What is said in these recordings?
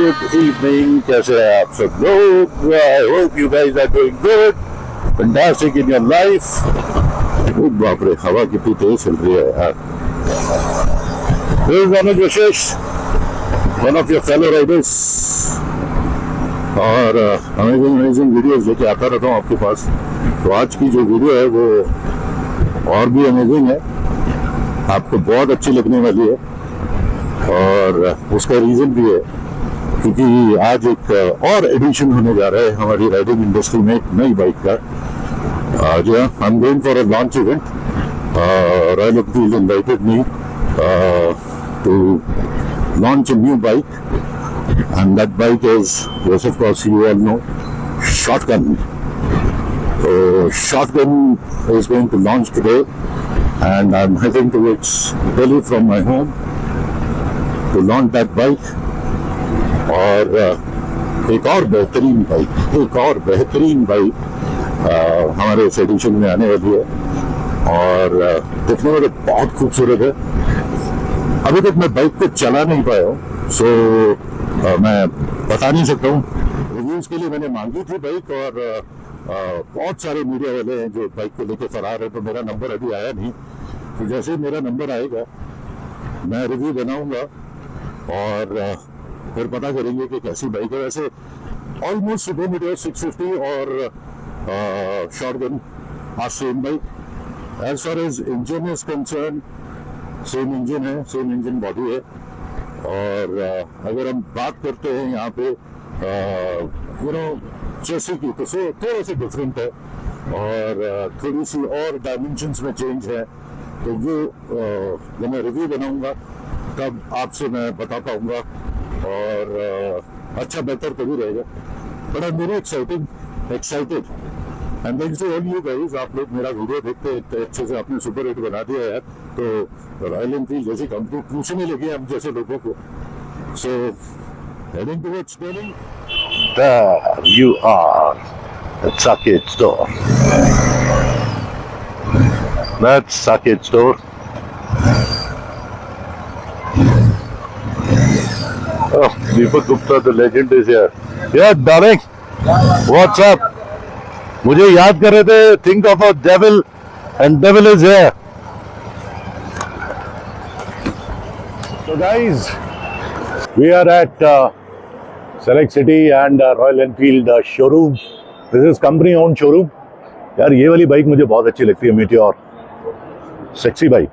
good evening. कैसे हैं आप सब लोग? I hope you guys are doing good, fantastic in your life. Oh बाप रे, हवा कितनी तेज चल रही है यार. This is Anuj Vishesh, one of your fellow riders. और अमेजिंग वीडियोस लेके आता रहता हूँ आपके पास. तो आज की जो वीडियो है वो और भी अमेजिंग है, आपको बहुत अच्छी लगने वाली है. और उसका रीज़न भी है क्योंकि आज एक और एडिशन होने जा रहा है हमारी राइडिंग इंडस्ट्री में, एक नई बाइक का. आज I am going for a launch event. Royal Enfield invited me to launch a new bike, and that bike is, yes, of course, you all know, Shotgun. So Shotgun is going to launch today, and I'm heading towards Delhi from my home to launch that bike. और एक और बेहतरीन bike हमारे इस addition में आने वाली है और दिखने में तो बहुत खूबसूरत है. अभी तक मैं बाइक को चला नहीं पाया हूँ, सो मैं बता नहीं सकता हूँ. रिव्यूज के लिए मैंने मांगी थी बाइक और बहुत सारे मीडिया वाले हैं जो बाइक को लेके फरार है, तो मेरा नंबर अभी आया नहीं. तो जैसे ही मेरा नंबर आएगा मैं रिव्यू बनाऊंगा और फिर पता करेंगे कि कैसी बाइक है. वैसे ऑलमोस्ट सुपर 650 और shotgun are same bike. As far as engine is concern, same engine है, सेम इंजन बॉडी है. और अगर हम बात करते हैं यहाँ पे चेसी की, तो थोड़ा सा डिफरेंट है और थोड़ी सी और डायमेंशंस में चेंज है. तो वो जब मैं रिव्यू बनाऊंगा तब आपसे मैं बता पाऊंगा और अच्छा बेहतर तभी रहेगा. But I am very excited and thanks to all you guys. आप लोग मेरा वीडियो देखते इतने अच्छे से, आपने सुपर हिट बना दिया यार. तो रॉयल एनफील्ड जैसी कंपनी पूछने लगी हम जैसे लोगों को. So heading towards Delhi. There you are, at Saket store. That's Saket store. Oh, Deepak Gupta, the legend is here. Yeah, darling. What's up? मुझे याद कर रहे थे. Think of a devil, and devil is here. So guys, we are at Select City and Royal Enfield showroom. This is company owned showroom. यार ये वाली bike मुझे बहुत अच्छी लगती है, Meteor. Sexy bike.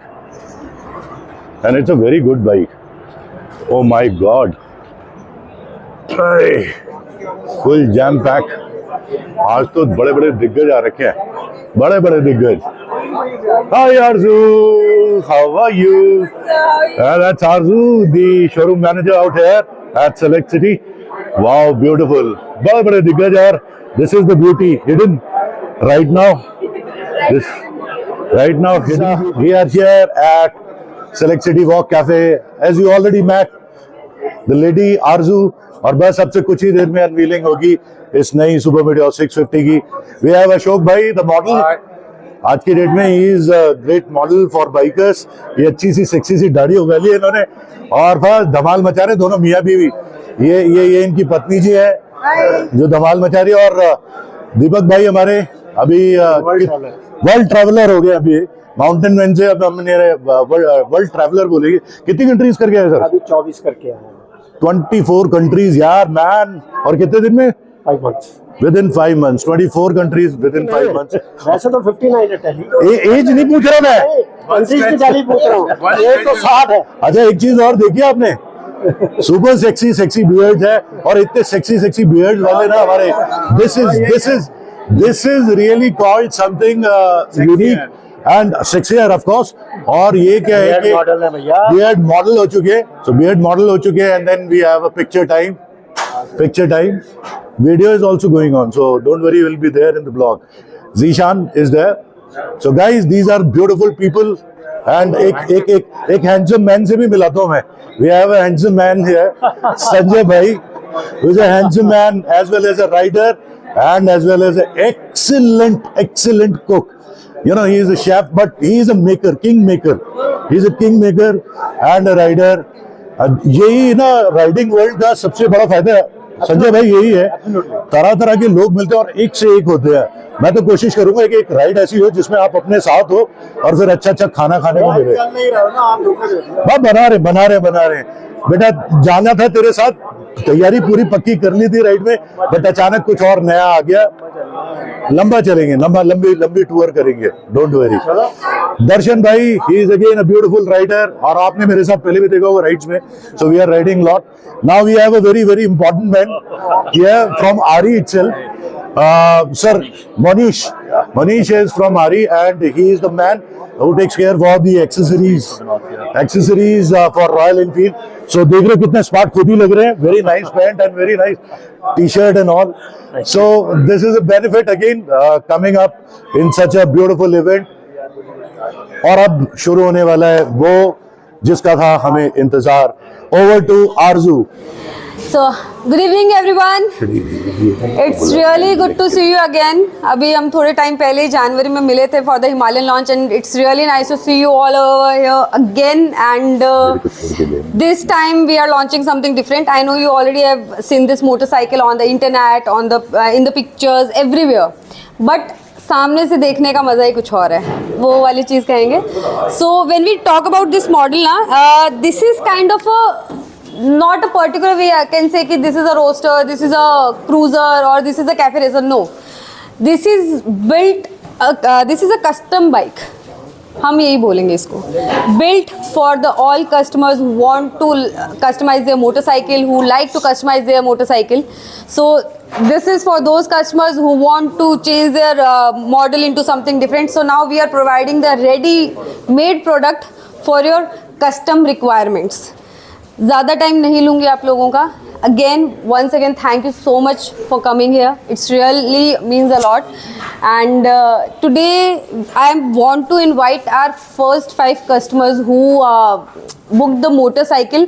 And it's a very good bike. Oh my God. Full jam pack. आज तो बड़े बड़े दिग्गज आ रखे हैं, बड़े दिग्गज. Hi Arzu, how are you? That's Arzu, the showroom manager out here at Select City. Wow, beautiful. बड़े दिग्गज यार. This is the beauty hidden right now. We are here at Select City Walk Cafe. As you already met the lady Arzu, और बस अब से कुछ ही देर में unveiling होगी इस नई सुपर मीटियोर 650 की. वी हैव अशोक भाई, द मॉडल. आज की डेट में he is great model for bikers. ये अच्छी सी सेक्सी सी दाढ़ी उगा ली है इन्होंने और बस धमाल मचा रहे दोनों मियाँ बीवी. ये इनकी पत्नी जी है जो धमाल मचा रही है. और दीपक भाई हमारे अभी वर्ल्ड ट्रैवलर हो गए. अभी माउंटेन मैन से अब हमने वर्ल्ड ट्रैवलर बोलेगी. कितनी कंट्रीज करके आए सर? अभी 24 करके आए. 24 कंट्रीज यार मैन. और कितने दिन में? 5 months. Within 5 months, 24 countries within 5 months. वैसे तो 59 है टैली. एज नहीं पूछ रहा मैं, कंट्रीज की टैली पूछ रहा हूँ. ये तो 60 है. अच्छा एक चीज और देखी आपने, सुपर सेक्सी बियर्ड्स है और इतने सेक्सी बियर्ड्स वाले ना हमारे. This is really called something unique and sexier of course. और ये क्या है कि बियर्ड मॉडल हो चुके. सो बियर्ड मॉडल हो चुके and then we have a picture time. Video is also going on, so don't worry, we'll be there in the blog. Zishan is there. So guys, these are beautiful people and एक handsome man से भी मिलाता हूँ मैं. We have a handsome man here, Sanjay bhai, who is a handsome man as well as a rider and as well as an excellent cook. You know, he is a chef, but he is a maker, king maker. He is a king maker and a rider. यही ना riding world का सबसे बड़ा फायदा है संजय भाई, यही है तरह तरह के लोग मिलते हैं और एक से एक होते हैं। मैं तो कोशिश करूंगा कि एक राइड ऐसी हो जिसमें आप अपने साथ हो और फिर अच्छा अच्छा खाना खाने को मिले। बना रहे बेटा, जाना था तेरे साथ, तैयारी पूरी पक्की कर ली थी राइड में, बट अचानक कुछ और नया आ गया। लंबा चलेंगे, लंबी टूर करेंगे, डोंट वरी। दर्शन भाई, he is again a beautiful rider, और आपने मेरे साथ पहले भी देखा होगा राइड्स में। So we are riding lot. Now we have a very very important man here from R E itself. Sir, Manish is from Ari, and he is the man who takes care of all the accessories for Royal Enfield. So देख रहे हो कितने smart खुद ही लग रहे हैं. Very nice pant and very nice t-shirt and all. So this is a benefit again coming up in such a beautiful event. और अब शुरू होने वाला है वो जिसका था हमें इंतजार. Over to Arzu. So, good evening everyone. It's really good to see you again. अभी हम थोड़े टाइम पहले ही जनवरी में मिले थे for the Himalayan launch, and it's really nice to see you all over here again. And this time we are launching something different. I know you already have seen this motorcycle on the internet, on the in the pictures, everywhere. But सामने से देखने का मज़ा ही कुछ और है, वो वाली चीज़ कहेंगे. So when we talk about this model ना, this is kind of a not a particular way I can say कि this is a roadster, this is a cruiser, or this is a cafe racer. No, this is built, this is a custom bike. हम यही बोलेंगे इसको. Built for the all customers who want to customize their motorcycle, who like to customize their motorcycle. So this is for those customers who want to change their model into something different. So now we are providing the ready-made product for your custom requirements. ज़्यादा time नहीं लूँगी आप लोगों का. Once again, thank you so much for coming here. It's really means a lot. And today I want to invite our first 5 customers who booked the motorcycle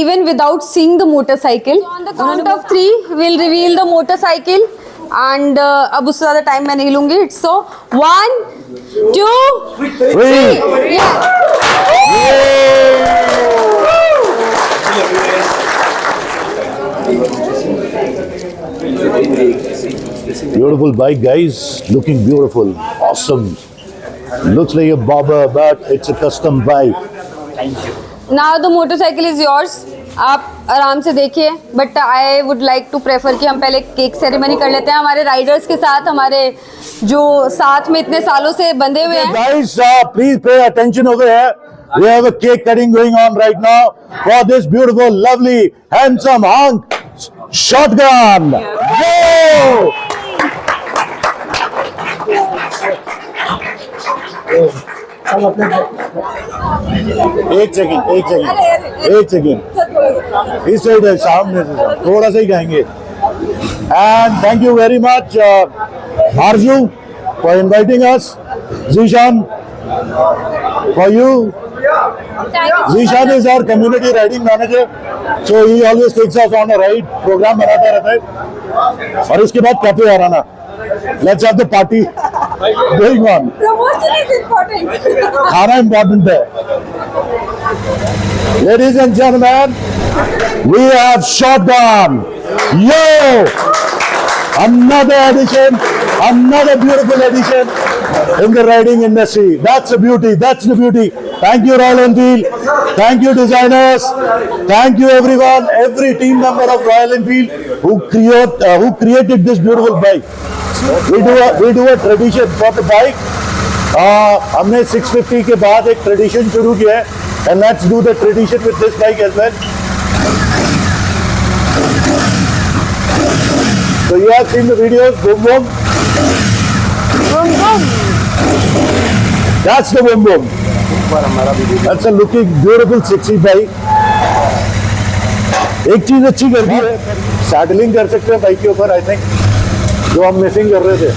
even without seeing the motorcycle. So on the count of 3, we'll reveal the motorcycle. And अब उससे ज़्यादा time मैं नहीं लूँगी. So 1, 2, 3. Beautiful bike, guys. Looking beautiful. Awesome. Looks like a bobber, but it's a custom bike. Thank you. Now the motorcycle is yours. आप आराम से देखिए. But I would like to prefer कि हम पहले केक सेरेमनी कर लेते हैं हमारे राइडर्स के साथ, हमारे जो साथ में इतने सालों से बंधे हुए हैं. Guys, please pay attention over here. We have a cake cutting going on right now for this beautiful, lovely, handsome hunk shotgun. Go! एक सेकेंड इस साइड है, सामने से थोड़ा सा ही खाएंगे. And thank you very much Arzoo for inviting us. Zeeshan, for you. Zishan is our community riding manager, so he always takes us on a ride. Programme बनाता रहता है. और इसके बाद कैफे आ रहा. Let's have the party going on. Promotion is important. खाना important है. Ladies and gentlemen, we have Shotgun. Yo! Another addition, another beautiful addition in the riding industry. That's the beauty. That's the beauty. Thank you, Royal Enfield. Thank you, designers. Thank you, everyone. Every team member of Royal Enfield who created this beautiful bike. We do a tradition for the bike. हमने 650 के बाद एक tradition शुरू किया है, and let's do the tradition with this bike as well. So you have seen the videos. Boom boom. Boom boom. That's the boom boom. That's a looking beautiful 60 bike. एक चीज अच्छी कर दी है, सैडलिंग कर सकते हैं बाइक के ऊपर. आई थिंक जो हम मिसिंग कर रहे थे.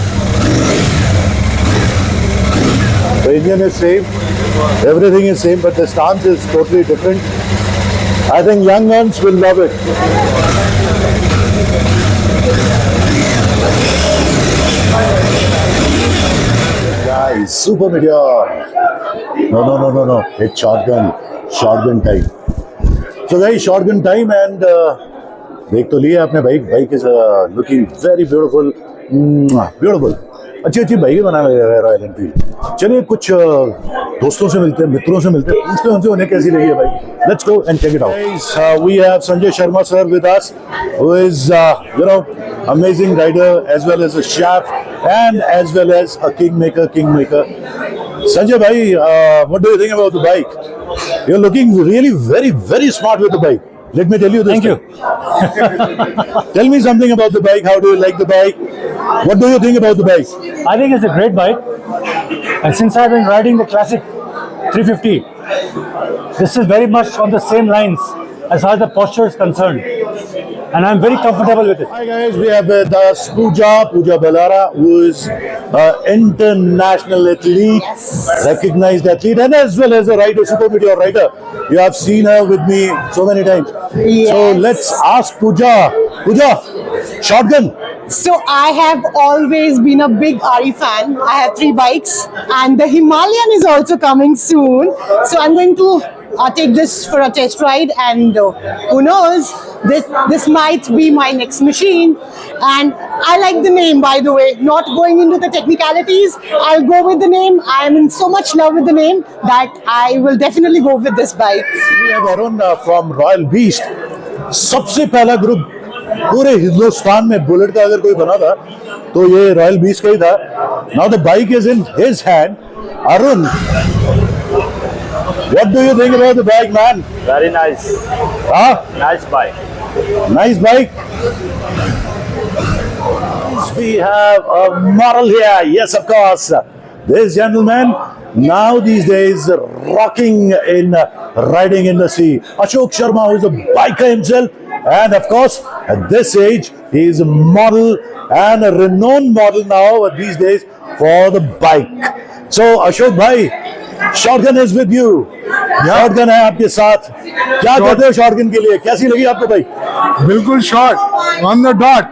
The engine is same, everything is same, but the stance is totally different. I think young ones will love it. Guys, super meteor. No. It's shotgun type. So guys, shotgun time and देख तो लिया आपने bike. Bike is looking very beautiful. Beautiful. अच्छी बाइकें बना रहे हैं royal Enfield. चलिए कुछ दोस्तों से मिलते हैं, मित्रों से मिलते हैं, पूछते हैं उनसे उन्हें कैसी लगी है bike. Let's go and check it out. We have Sanjay Sharma sir with us, who is amazing rider as well as a chef and as well as a kingmaker. Sanjay bhai, what do you think about the bike? You're looking really very smart with the bike. Let me tell you this. Thank you. Tell me something about the bike. How do you like the bike? What do you think about the bike? I think it's a great bike. And since I've been riding the classic 350, this is very much on the same lines as far as the posture is concerned. And I'm very comfortable with it. Hi guys, we have with us Pooja Ballara, who is an international athlete, recognized athlete, and as well as a rider, super meteor rider. You have seen her with me so many times. Yes. So let's ask Pooja, shotgun. So I have always been a big RE fan. I have 3 bikes and the Himalayan is also coming soon. So I'm going to take this for a test ride and who knows, this might be my next machine. And I like the name, by the way. Not going into the technicalities, I'll go with the name. I am in so much love with the name that I will definitely go with this bike. We have Arun from Royal Beast. सबसे पहला group पूरे हिंदुस्तान में bullet का अगर कोई बना था तो ये रॉयल बीस्ट का ही था. Now the bike is in his hand. Arun, what do you think about the bike, man? Very nice. Nice bike. Nice bike. We have a model here. Yes, of course. This gentleman now these days rocking in riding industry. Ashok Sharma, who is a biker himself, and of course at this age he is a model and a renowned model now these days for the bike. So Ashok bhai, shotgun is with you. Shotgun है आपके साथ. क्या कहते हो shotgun के लिए? कैसी लगी आपको भाई? बिल्कुल shot on the dot.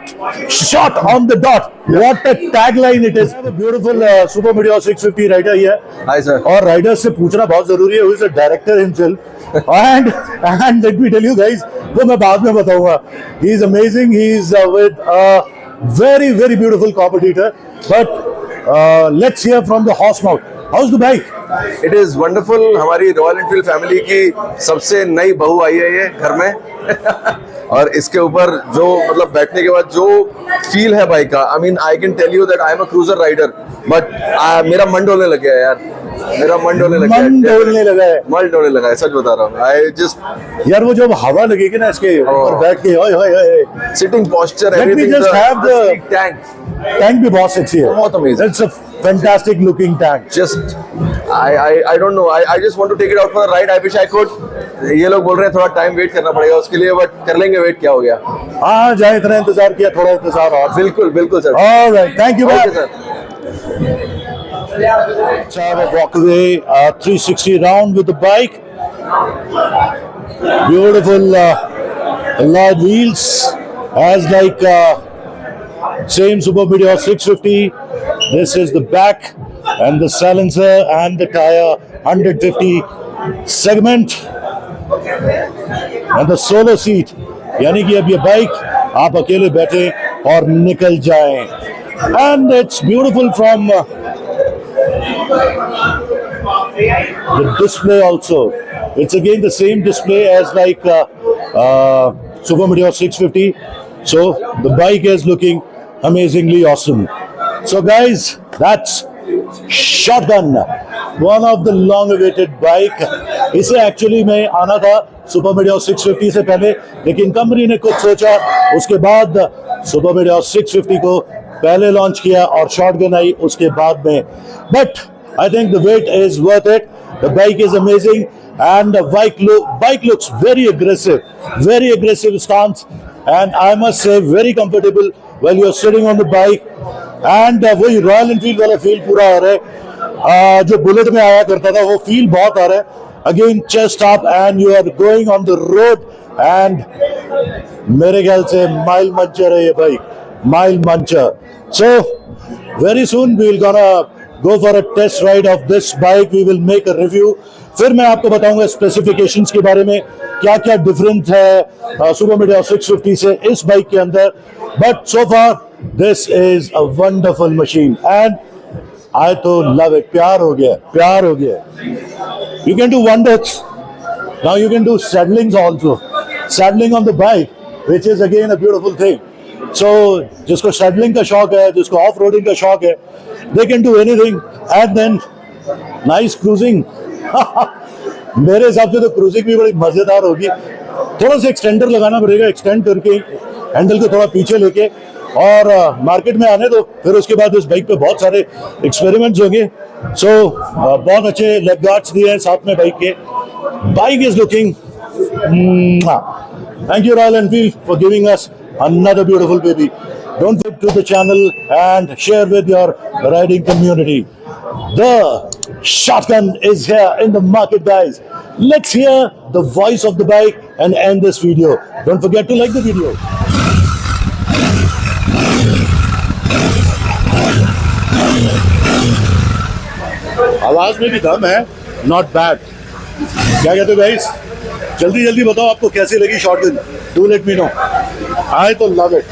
Shot on the dot. What a tagline it is. A beautiful super meteor 650 rider here. Hi sir. और राइडर्स से पूछना बहुत जरूरी है. Who is a director himself? and let me tell you guys, वो मैं बाद में बताऊंगा. He is amazing. He is with a very beautiful competitor. But let's hear from the horse mouth. How's the bike? It is wonderful. हमारी royal Enfield family की सबसे नई बहू आई है ये घर में और इसके ऊपर जो मतलब बैठने के बाद जो फील है बाइक का, I mean I can tell you that I am a cruiser rider but मेरा मन डोलने लग गया यार. मेरा मन डोलने लगा है. मन डोलने लगा है, सच बता रहा हूँ. आई जस्ट यार वो जब हवा लगेगी ना इसके ऊपर बैठ के, ओए होए होए, sitting posture, let me just have the tank भी बहुत अच्छी है. बहुत amazing. It's a fantastic looking tank. just I don't know. I just want to take it out for a ride. I wish I could. ये लोग बोल रहे हैं थोड़ा टाइम वेट करना पड़ेगा उसके लिए, बट कर लेंगे वेट. क्या हो गया? हाँ जाए, इतना इंतजार किया, थोड़ा इंतजार और. बिल्कुल sir. All right, thank you Okay, sir. Sir. Let's have a walk away 360 round with the bike. Beautiful alloyed wheels as like same Super Meteor 650. This is the back and the silencer and the tire 150 segment and the solo seat. यानी कि अब ये bike आप अकेले बैठे और निकल जाएं. And it's beautiful from the display also. It's again the same display as like Super Meteor 650. So the bike is looking amazingly awesome. So guys, that's Shotgun, one of the long-awaited bike. इसे actually में आना था super meteor 650 से पहले, लेकिन company ने कुछ सोचा, उसके बाद सुपर मीटियोर 650 को पहले लॉन्च किया और शॉटगन आई उसके बाद में. But I think the weight is worth it. The bike is amazing and the bike looks very aggressive stance, and I must say very comfortable while you're sitting on the bike. And वही royal Enfield वाला feel पूरा आ रहा है जो bullet में आया करता था, वो फील बहुत आ रहा है. Again chest up and you are going on the road, and मेरे ख्याल से माइल मंचर है ये bike, mile muncher. So very soon we will gonna go for a test ride of this bike. We will make a review फिर मैं आपको बताऊंगा specifications के बारे में, क्या क्या डिफरेंट है सुपर मीडिया 650 से इस बाइक के अंदर। But so far this is a wonderful machine and I too love it. प्यार हो गया, प्यार हो गया। You can do wonders now, you can do saddlings also, saddling on the bike which is again a beautiful thing. So जिसको saddling का शौक है, जिसको ऑफ रोडिंग का शौक है, they can do anything and then nice cruising. मेरे हिसाब से तो क्रूजिंग भी बड़ी मजेदार होगी। थोड़ा सा एक्सटेंडर लगाना पड़ेगा, एक्सटेंड करके हैंडल को थोड़ा पीछे लेके और मार्केट में आने दो, फिर उसके बाद इस बाइक पे बहुत सारे एक्सपेरिमेंट्स होंगे। सो बहुत अच्छे लेग गार्ड्स दिए हैं साथ में बाइक के। Bike is looking, thank you royal Enfield for giving us another beautiful baby. Don't subscribe to the channel and share with your riding community. The shotgun is here in the market, guys. Let's hear the voice of the bike and end this video. Don't forget to like the video. आवाज में भी दम है, not bad. क्या कहते हो guys? जल्दी जल्दी बताओ आपको कैसी लगी shotgun. Do let me know. I तो love it.